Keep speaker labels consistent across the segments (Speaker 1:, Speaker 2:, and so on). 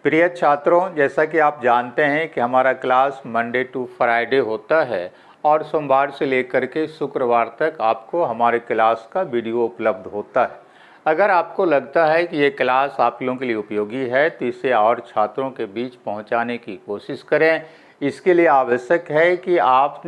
Speaker 1: प्रिय छात्रों, जैसा कि आप जानते हैं कि हमारा क्लास मंडे टू फ्राइडे होता है और सोमवार से लेकर के शुक्रवार तक आपको हमारे क्लास का वीडियो उपलब्ध होता है। अगर आपको लगता है कि ये क्लास आप लोगों के लिए उपयोगी है तो इसे और छात्रों के बीच पहुंचाने की कोशिश करें। इसके लिए आवश्यक है कि आप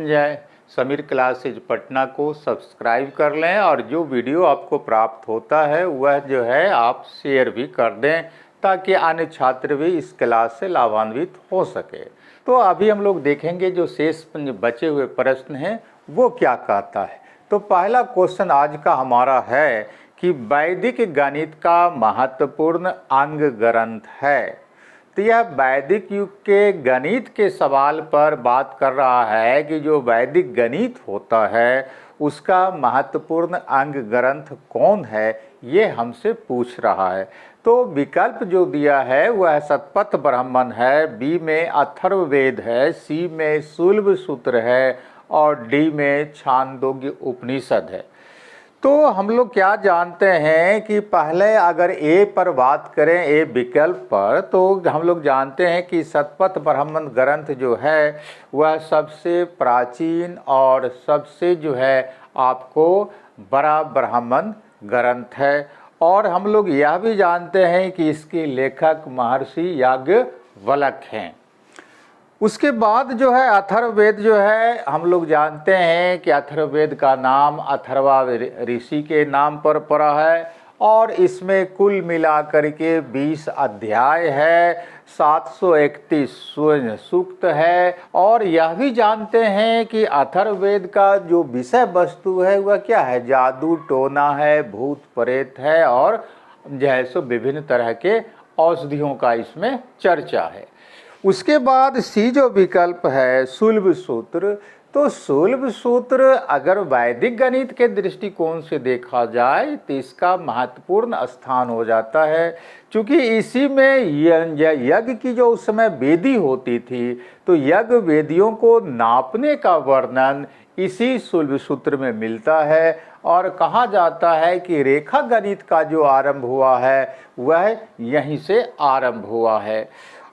Speaker 1: समीर क्लासेज पटना को सब्सक्राइब कर लें और जो वीडियो आपको प्राप्त होता है वह जो है आप शेयर भी कर दें ताकि अन्य छात्र भी इस क्लास से लाभान्वित हो सके। तो अभी हम लोग देखेंगे जो शेष बचे हुए प्रश्न हैं वो क्या कहता है। तो पहला क्वेश्चन आज का हमारा है कि वैदिक गणित का महत्वपूर्ण अंग ग्रंथ है। तो यह वैदिक युग के गणित के सवाल पर बात कर रहा है कि जो वैदिक गणित होता है उसका महत्वपूर्ण अंग ग्रंथ कौन है, ये हमसे पूछ रहा है। तो विकल्प जो दिया है वह शतपथ ब्राह्मण है, बी में अथर्ववेद है, सी में शूल्ब सूत्र है और डी में छांदोग्य उपनिषद है। तो हम लोग क्या जानते हैं कि पहले अगर ए पर बात करें, ए विकल्प पर, तो हम लोग जानते हैं कि शतपथ ब्राह्मण ग्रंथ जो है वह सबसे प्राचीन और सबसे जो है आपको बड़ा ब्राह्मण ग्रंथ है। और हम लोग यह भी जानते हैं कि इसके लेखक महर्षि याज्ञवल्क्य हैं। उसके बाद जो है अथर्ववेद जो है हम लोग जानते हैं कि अथर्ववेद का नाम अथर्वा ऋषि के नाम पर पड़ा है और इसमें कुल मिलाकर के 20 अध्याय है, 731 सूक्त है। और यह भी जानते हैं कि अथर्ववेद का जो विषय वस्तु है वह क्या है, जादू टोना है, भूत प्रेत है और जैसे विभिन्न तरह के औषधियों का इसमें चर्चा है। उसके बाद सी जो विकल्प है शूल्ब सूत्र, तो शूल्ब सूत्र अगर वैदिक गणित के दृष्टिकोण से देखा जाए तो इसका महत्वपूर्ण स्थान हो जाता है, क्योंकि इसी में यज्ञ की जो उस समय वेदी होती थी तो यज्ञ वेदियों को नापने का वर्णन इसी शूल्ब सूत्र में मिलता है। और कहा जाता है कि रेखा गणित का जो आरंभ हुआ है वह यहीं से आरंभ हुआ है।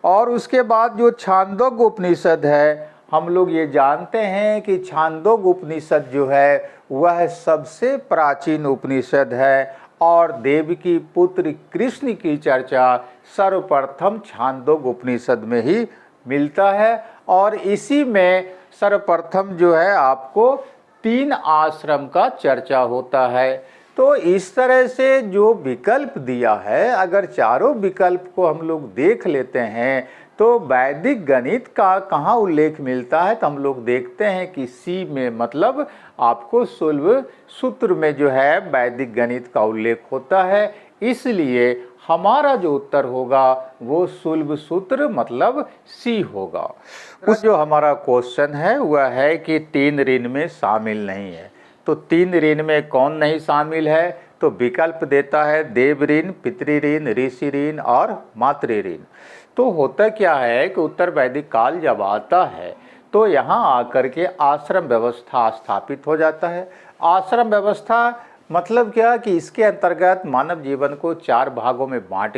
Speaker 1: और उसके बाद जो छांदोग्य उपनिषद है, हम लोग ये जानते हैं कि छांदोग्य उपनिषद जो है वह सबसे प्राचीन उपनिषद है और देवकी पुत्र कृष्ण की चर्चा सर्वप्रथम छांदोग्य उपनिषद में ही मिलता है। और इसी में सर्वप्रथम जो है आपको 3 आश्रम का चर्चा होता है। तो इस तरह से जो विकल्प दिया है, अगर चारों विकल्प को हम लोग देख लेते हैं तो वैदिक गणित का कहाँ उल्लेख मिलता है, तो हम लोग देखते हैं कि सी में, मतलब आपको शूल्ब सूत्र में जो है वैदिक गणित का उल्लेख होता है। इसलिए हमारा जो उत्तर होगा वो शूल्ब सूत्र मतलब सी होगा। उस जो हमारा क्वेश्चन है वह है कि 3 ऋण में शामिल नहीं है। तो 3 ऋण में कौन नहीं शामिल है, तो विकल्प देता है देव ऋण, पितृ ऋण, ऋषि ऋण और मातृ ऋण। तो होता क्या है कि उत्तर वैदिक काल जब आता है तो यहाँ आकर के आश्रम व्यवस्था स्थापित हो जाता है। आश्रम व्यवस्था मतलब क्या कि इसके अंतर्गत मानव जीवन को 4 भागों में बांट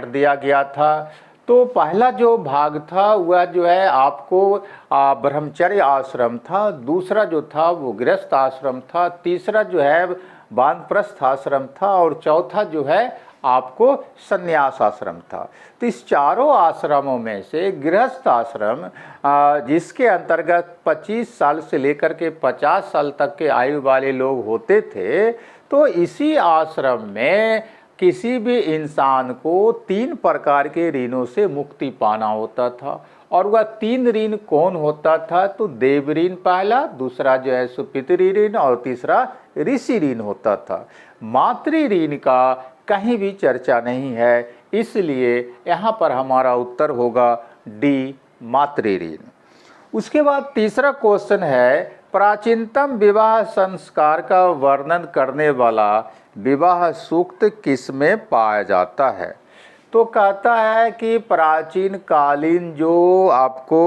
Speaker 1: दिया गया था। तो पहला जो भाग था वह जो है आपको ब्रह्मचर्य आश्रम था, दूसरा जो था वो गृहस्थ आश्रम था, तीसरा जो है वानप्रस्थ आश्रम था और चौथा जो है आपको संन्यास आश्रम था। तो इस चारों आश्रमों में से गृहस्थ आश्रम जिसके अंतर्गत 25 साल से लेकर के 50 साल तक के आयु वाले लोग होते थे, तो इसी आश्रम में किसी भी इंसान को 3 प्रकार के ऋणों से मुक्ति पाना होता था। और वह 3 ऋण कौन होता था, तो देव ऋण पहला, दूसरा जो है पितृ ऋण और तीसरा ऋषि ऋण होता था। मातृ ऋण का कहीं भी चर्चा नहीं है, इसलिए यहाँ पर हमारा उत्तर होगा डी मातृ ऋण। उसके बाद तीसरा क्वेश्चन है प्राचीनतम विवाह संस्कार का वर्णन करने वाला विवाह सूक्त किसमें पाया जाता है। तो कहता है कि प्राचीन कालीन जो आपको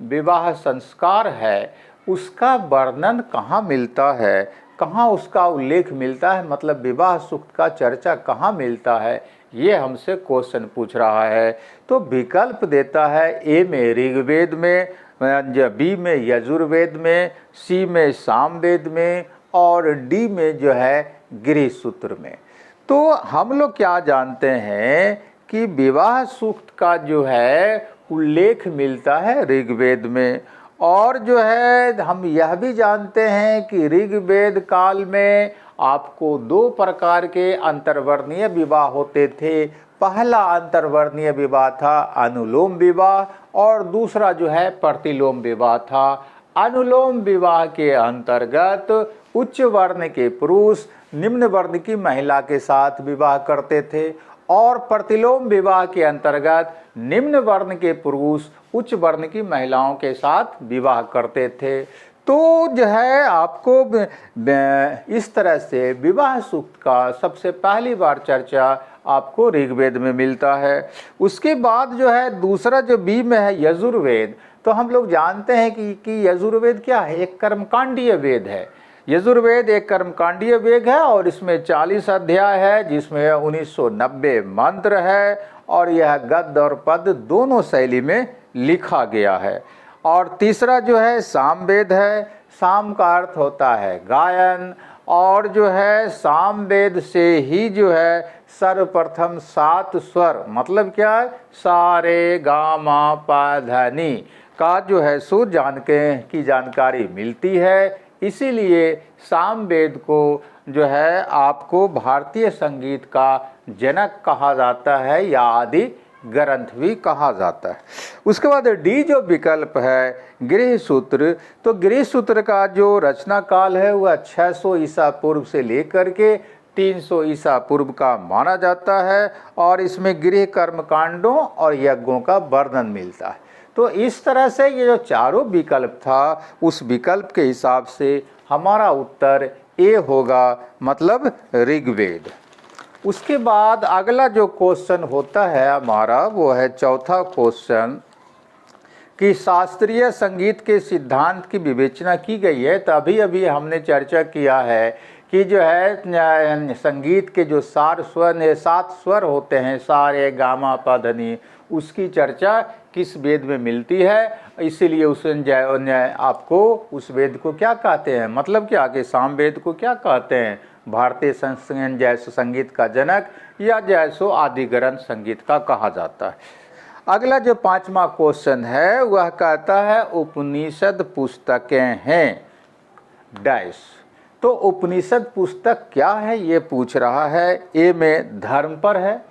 Speaker 1: विवाह संस्कार है उसका वर्णन कहाँ मिलता है, कहाँ उसका उल्लेख मिलता है, मतलब विवाह सूक्त का चर्चा कहाँ मिलता है, ये हमसे क्वेश्चन पूछ रहा है। तो विकल्प देता है ए में ऋग्वेद में, बी में यजुर्वेद में, सी में सामवेद में और डी में जो है गृह सूत्र में। तो हम लोग क्या जानते हैं कि विवाह सूक्त का जो है उल्लेख मिलता है ऋग्वेद में, और जो है हम यह भी जानते हैं कि ऋग्वेद काल में आपको 2 प्रकार के अंतर्वर्णीय विवाह होते थे। पहला अंतर्वर्णीय विवाह था अनुलोम विवाह और दूसरा जो है प्रतिलोम विवाह था। अनुलोम विवाह के अंतर्गत उच्च वर्ण के पुरुष निम्न वर्ण की महिला के साथ विवाह करते थे, और प्रतिलोम विवाह के अंतर्गत निम्न वर्ण के पुरुष उच्च वर्ण की महिलाओं के साथ विवाह करते थे। तो जो है आपको इस तरह से विवाह सूक्त का सबसे पहली बार चर्चा आपको ऋग्वेद में मिलता है। उसके बाद जो है दूसरा जो बी में है यजुर्वेद, तो हम लोग जानते हैं कि यजुर्वेद क्या है, एक कर्मकांडीय वेद है। यजुर्वेद एक कर्मकांडीय वेद है और इसमें 40 अध्याय है, जिसमें 1990 मंत्र है, और यह गद्य और पद दोनों शैली में लिखा गया है। और तीसरा जो है सामवेद है। साम का अर्थ होता है गायन, और जो है सामवेद से ही जो है सर्वप्रथम 7 स्वर, मतलब क्या है, सा रे गा मा पा धा नी का जो है सो की जानकारी मिलती है। इसीलिए सामवेद को जो है आपको भारतीय संगीत का जनक कहा जाता है या आदि ग्रंथ भी कहा जाता है। उसके बाद डी जो विकल्प है गृह सूत्र, तो गृह सूत्र का जो रचना काल है वह 600 ईसा पूर्व से लेकर के 300 ईसा पूर्व का माना जाता है, और इसमें गृह कर्मकांडों और यज्ञों का वर्णन मिलता है। तो इस तरह से ये जो चारों विकल्प था, उस विकल्प के हिसाब से हमारा उत्तर ए होगा, मतलब ऋग्वेद। उसके बाद अगला जो क्वेश्चन होता है हमारा, वो है चौथा क्वेश्चन कि शास्त्रीय संगीत के सिद्धांत की विवेचना की गई है। तो अभी अभी हमने चर्चा किया है कि जो है संगीत के जो 7 स्वर होते हैं, सा रे गा मा पा धा नी, उसकी चर्चा किस वेद में मिलती है। इसीलिए उस आपको उस वेद को क्या कहते हैं, मतलब क्या कि सामवेद को क्या कहते हैं, भारतीय जैसो संगीत का जनक या जैसो आदि ग्रंथ संगीत का कहा जाता है। अगला जो 5वां क्वेश्चन है वह कहता है उपनिषद पुस्तकें हैं डैश। तो उपनिषद पुस्तक क्या है ये पूछ रहा है। ए में धर्म पर है,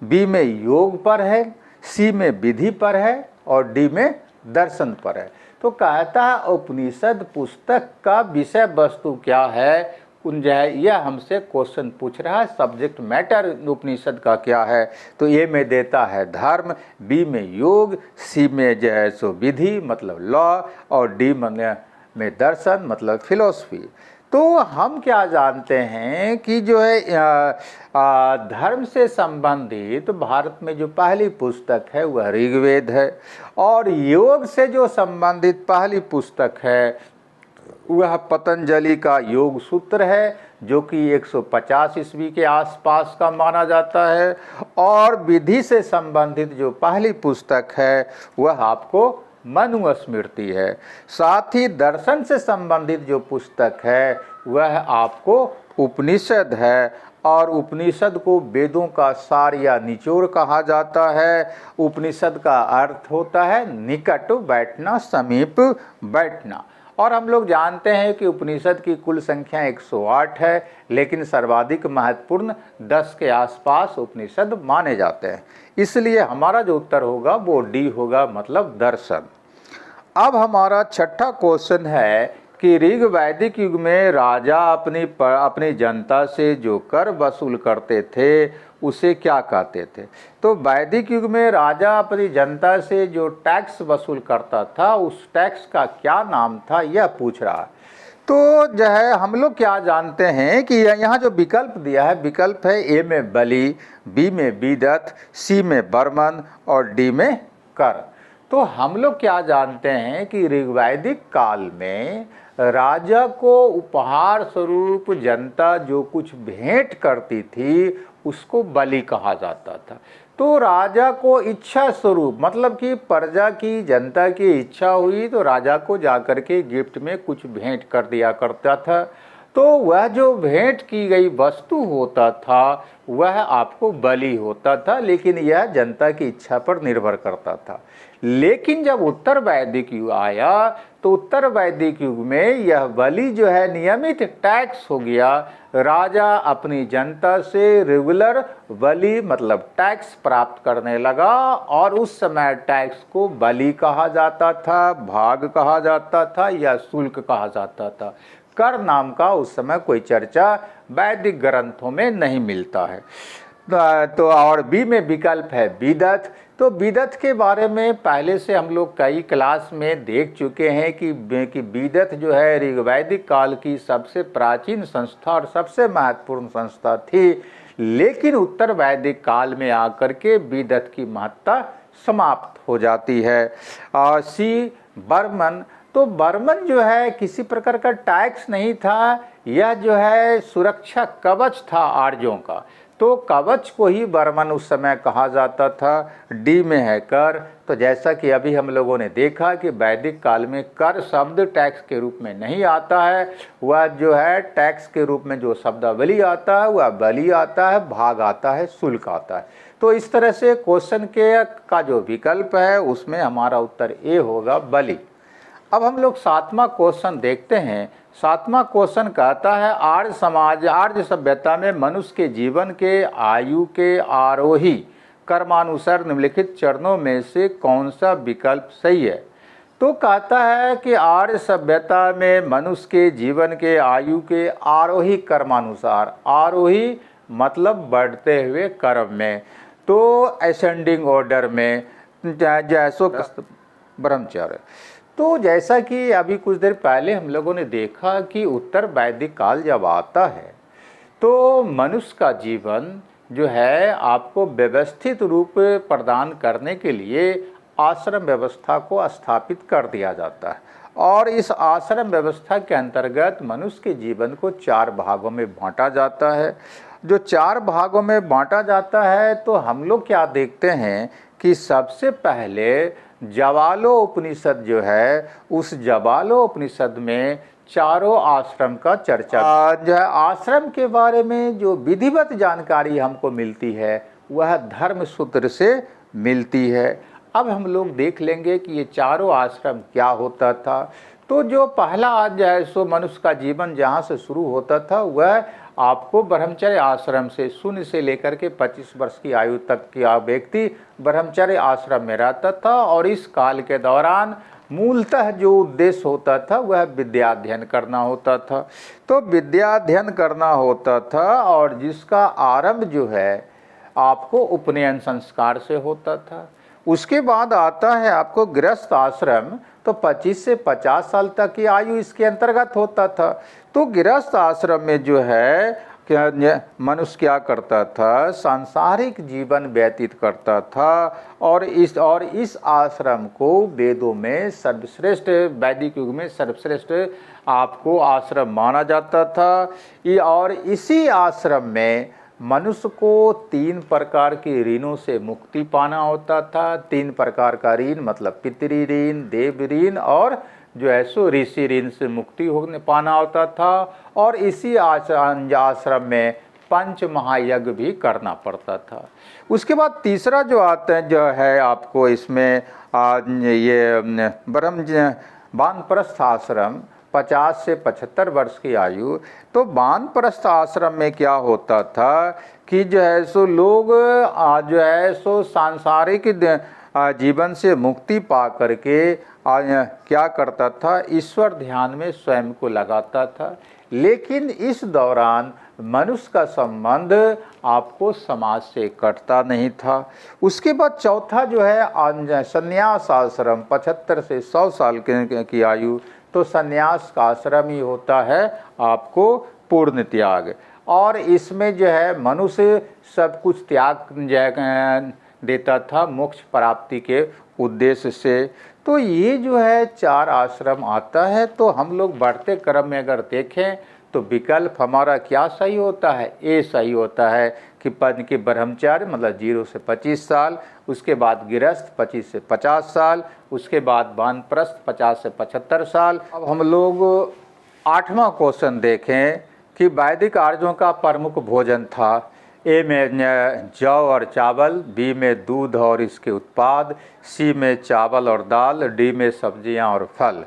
Speaker 1: बी में योग पर है, सी में विधि पर है और डी में दर्शन पर है। तो कहता है उपनिषद पुस्तक का विषय वस्तु क्या है, यह हमसे क्वेश्चन पूछ रहा है। सब्जेक्ट मैटर उपनिषद का क्या है। तो ए में देता है धर्म, बी में योग, सी में जो है सो विधि मतलब लॉ, और डी में दर्शन मतलब फिलोसफी। तो हम क्या जानते हैं कि जो है धर्म से संबंधित तो भारत में जो पहली पुस्तक है वह ऋग्वेद है, और योग से जो संबंधित पहली पुस्तक है वह पतंजलि का योग सूत्र है, जो कि 150 ईस्वी के आसपास का माना जाता है। और विधि से संबंधित जो पहली पुस्तक है वह आपको मनुस्मृति है। साथ ही दर्शन से संबंधित जो पुस्तक है वह आपको उपनिषद है, और उपनिषद को वेदों का सार या निचोड़ कहा जाता है। उपनिषद का अर्थ होता है निकट बैठना, समीप बैठना। और हम लोग जानते हैं कि उपनिषद की कुल संख्या 108 है, लेकिन सर्वाधिक महत्वपूर्ण 10 के आसपास उपनिषद माने जाते हैं। इसलिए हमारा जो उत्तर होगा वो डी होगा, मतलब दर्शन। अब हमारा छठा क्वेश्चन है कि ऋग वैदिक युग में राजा अपनी जनता से जो कर वसूल करते थे उसे क्या कहते थे। तो वैदिक युग में राजा अपनी जनता से जो टैक्स वसूल करता था उस टैक्स का क्या नाम था, यह पूछ रहा है। तो जो है हम लोग क्या जानते हैं कि यहाँ जो विकल्प दिया है, विकल्प है ए में बलि, बी में बीदत, सी में बर्मन और डी में कर। तो हम लोग क्या जानते हैं कि ऋग्वैदिक काल में राजा को उपहार स्वरूप जनता जो कुछ भेंट करती थी उसको बलि कहा जाता था। तो राजा को इच्छा स्वरूप, मतलब कि प्रजा की, जनता की इच्छा हुई तो राजा को जाकर के गिफ्ट में कुछ भेंट कर दिया करता था। तो वह जो भेंट की गई वस्तु होता था वह आपको बलि होता था, लेकिन यह जनता की इच्छा पर निर्भर करता था। लेकिन जब उत्तर वैदिक युग आया तो उत्तर वैदिक युग में यह बलि जो है नियमित टैक्स हो गया। राजा अपनी जनता से रेगुलर बलि मतलब टैक्स प्राप्त करने लगा, और उस समय टैक्स को बलि कहा जाता था, भाग कहा जाता था या शुल्क कहा जाता था। कर नाम का उस समय कोई चर्चा वैदिक ग्रंथों में नहीं मिलता है। तो और बी में विकल्प है विदथ। तो विदथ के बारे में पहले से हम लोग कई क्लास में देख चुके हैं कि विदथ जो है ऋग्वैदिक काल की सबसे प्राचीन संस्था और सबसे महत्वपूर्ण संस्था थी, लेकिन उत्तर वैदिक काल में आकर के विदथ की महत्ता समाप्त हो जाती है। सी बर्मन। तो बर्मन जो है किसी प्रकार का टैक्स नहीं था, यह जो है सुरक्षा कवच था आर्यों का, तो कवच को ही बर्मन उस समय कहा जाता था। डी में है कर। तो जैसा कि अभी हम लोगों ने देखा कि वैदिक काल में कर शब्द टैक्स के रूप में नहीं आता है, वह जो है टैक्स के रूप में जो शब्दावली आता है वह बलि आता है, भाग आता है, शुल्क आता है। तो इस तरह से क्वेश्चन के का जो विकल्प है उसमें हमारा उत्तर ए होगा बलि। अब हम लोग 7वां क्वेश्चन देखते हैं। 7वां क्वेश्चन कहता है आर्य समाज, आर्य सभ्यता में मनुष्य के जीवन के आयु के आरोही कर्मानुसार निम्नलिखित चरणों में से कौन सा विकल्प सही है। तो कहता है कि आर्य सभ्यता में मनुष्य के जीवन के आयु के आरोही कर्मानुसार, आरोही मतलब बढ़ते हुए क्रम में, तो असेंडिंग ऑर्डर में, जैसो ब्रह्मचर्य। तो जैसा कि अभी कुछ देर पहले हम लोगों ने देखा कि उत्तर वैदिक काल जब आता है तो मनुष्य का जीवन जो है आपको व्यवस्थित रूप प्रदान करने के लिए आश्रम व्यवस्था को स्थापित कर दिया जाता है, और इस आश्रम व्यवस्था के अंतर्गत मनुष्य के जीवन को 4 भागों में बांटा जाता है। जो 4 भागों में बांटा जाता है तो हम लोग क्या देखते हैं कि सबसे पहले जवालो उपनिषद जो है, उस जवालो उपनिषद में चारों आश्रम का चर्चा जो है, आश्रम के बारे में जो विधिवत जानकारी हमको मिलती है वह धर्म सूत्र से मिलती है। अब हम लोग देख लेंगे कि ये चारों आश्रम क्या होता था। तो जो पहला अध्याय सो मनुष्य का जीवन जहाँ से शुरू होता था वह आपको ब्रह्मचर्य आश्रम से 0 से लेकर के 25 वर्ष की आयु तक का व्यक्ति ब्रह्मचर्य आश्रम में रहता था, और इस काल के दौरान मूलतः जो उद्देश्य होता था वह विद्याध्ययन करना होता था। तो विद्याध्ययन करना होता था, और जिसका आरंभ जो है आपको उपनयन संस्कार से होता था। उसके बाद आता है आपको गृहस्थ आश्रम, तो 25 से 50 साल तक की आयु इसके अंतर्गत होता था। तो गृहस्थ आश्रम में जो है क्या मनुष्य क्या करता था, सांसारिक जीवन व्यतीत करता था, और इस आश्रम को वेदों में सर्वश्रेष्ठ, वैदिक युग में सर्वश्रेष्ठ आपको आश्रम माना जाता था। और इसी आश्रम में मनुष्य को 3 प्रकार के ऋणों से मुक्ति पाना होता था। 3 प्रकार का ऋण मतलब पितृ ऋण, देव ऋण और जो है सो ऋषि ऋण से मुक्ति होने पाना होता था। और इसी आश्रम में 5 महायज्ञ भी करना पड़ता था। उसके बाद तीसरा जो आता है जो है आपको इसमें ये वानप्रस्थ आश्रम, 50 से 75 वर्ष की आयु। तो वानप्रस्थ आश्रम में क्या होता था कि जो है सो लोग जो है सो सांसारिक जीवन से मुक्ति पा करके क्या करता था, ईश्वर ध्यान में स्वयं को लगाता था। लेकिन इस दौरान मनुष्य का संबंध आपको समाज से कटता नहीं था। उसके बाद चौथा जो है संन्यास आश्रम, 75 से 100 साल की आयु। तो संन्यास का आश्रम ही होता है आपको पूर्ण त्याग, और इसमें जो है मनुष्य सब कुछ त्याग देता था मोक्ष प्राप्ति के उद्देश्य से। तो ये जो है 4 आश्रम आता है। तो हम लोग बढ़ते क्रम में अगर देखें तो विकल्प हमारा क्या सही होता है, ए सही होता है कि पद के ब्रह्मचार्य मतलब 0 से 25 साल, उसके बाद गृहस्थ 25 से 50 साल, उसके बाद वानप्रस्थ 50 से 75 साल। अब हम लोग 8वां क्वेश्चन देखें कि वैदिक आर्यों का प्रमुख भोजन था। ए में जौ और चावल, बी में दूध और इसके उत्पाद, सी में चावल और दाल, डी में सब्जियां और फल।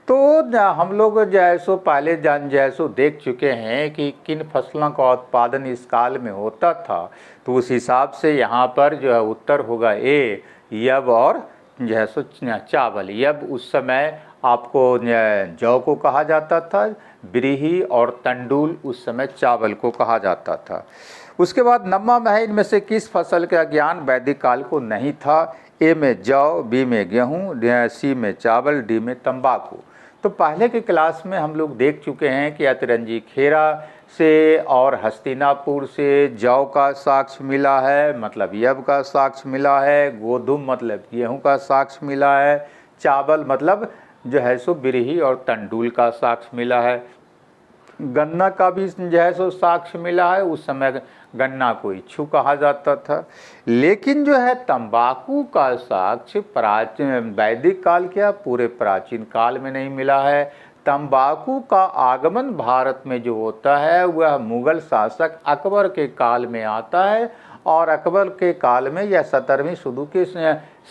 Speaker 1: तो हम लोग जैसो पहले जैसो देख चुके हैं कि किन फसलों का उत्पादन इस काल में होता था, तो उस हिसाब से यहाँ पर जो है उत्तर होगा ए, यब और जैसो चावल। यब उस समय आपको जौ को कहा जाता था, ब्रीही और तंडुल उस समय चावल को कहा जाता था। उसके बाद 9वां में है इनमें से किस फसल का ज्ञान वैदिक काल को नहीं था। ए में जौ, बी में गेहूँ, सी में चावल, डी में तंबाकू। तो पहले की क्लास में हम लोग देख चुके हैं कि अतरंजी खेरा से और हस्तिनापुर से जौ का साक्ष्य मिला है, मतलब यब का साक्ष्य मिला है, गोधुम मतलब गेहूं का साक्ष्य मिला है, चावल मतलब जो है सो बिरही और तंडुल का साक्ष्य मिला है, गन्ना का भी जो है सो साक्ष्य मिला है। उस समय गन्ना को इच्छू कहा जाता था। लेकिन जो है तंबाकू का साक्ष्य प्राचीन वैदिक काल क्या पूरे प्राचीन काल में नहीं मिला है। तंबाकू का आगमन भारत में जो होता है वह मुगल शासक अकबर के काल में आता है, और अकबर के काल में यह 17वीं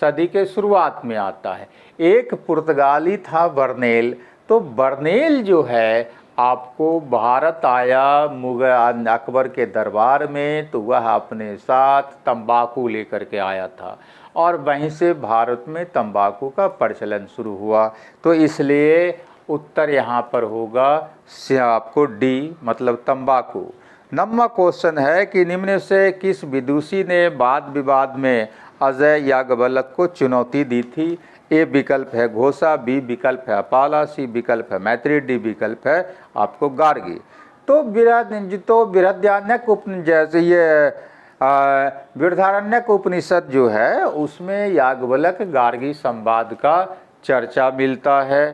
Speaker 1: सदी के शुरुआत में आता है। एक पुर्तगाली था बर्नेल, तो बर्नेल जो है आपको भारत आया मुगल अकबर के दरबार में, तो वह अपने साथ तंबाकू लेकर के आया था और वहीं से भारत में तंबाकू का प्रचलन शुरू हुआ। तो इसलिए उत्तर यहाँ पर होगा आपको डी मतलब तंबाकू। 9वां क्वेश्चन है कि निम्न से किस विदुषी ने वाद विवाद में अजय याज्ञवल्क्य को चुनौती दी थी। ए विकल्प है घोषा, बी विकल्प है अपाला, सी विकल्प है मैत्री, डी विकल्प है आपको गार्गी। तो बृहदारण्यक जैसे ये बृहदारण्यक उपनिषद जो है उसमें याज्ञवल्क्य गार्गी संवाद का चर्चा मिलता है।